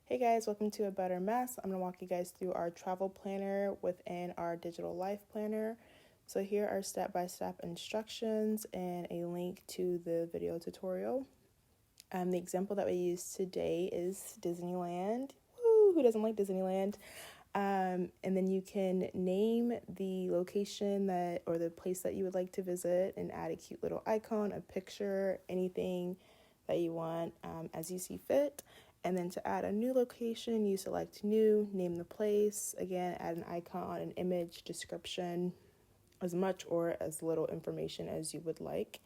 Hey guys, welcome to A Better Mess. I'm going to walk you guys through our travel planner within our digital life planner. So here are step-by-step instructions and a link to the video tutorial. The example that we use today is Disneyland. Woo, who doesn't like Disneyland? And then you can name the location or the place that you would like to visit and add a cute little icon, a picture, anything that you want as you see fit. And then to add a new location, you select new, name the place, again, add an icon, an image, description, as much or as little information as you would like.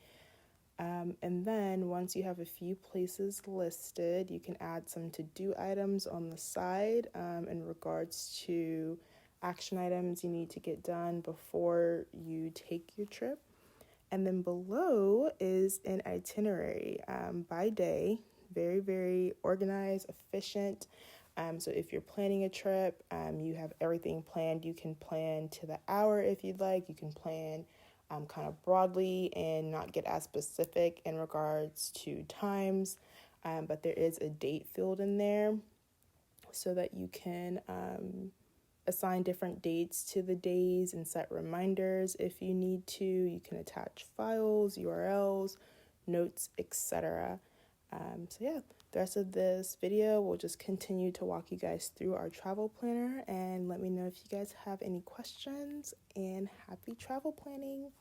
And then once you have a few places listed, you can add some to-do items on the side in regards to action items you need to get done before you take your trip. And then below is an itinerary by day, very, very organized, efficient. So if you're planning a trip, you have everything planned. You can plan to the hour if you'd like. You can plan kind of broadly and not get as specific in regards to times. But there is a date field in there so that you can assign different dates to the days and set reminders if you need to. You can attach files, URLs, notes, etc. The rest of this video will just continue to walk you guys through our travel planner, and let me know if you guys have any questions, and happy travel planning.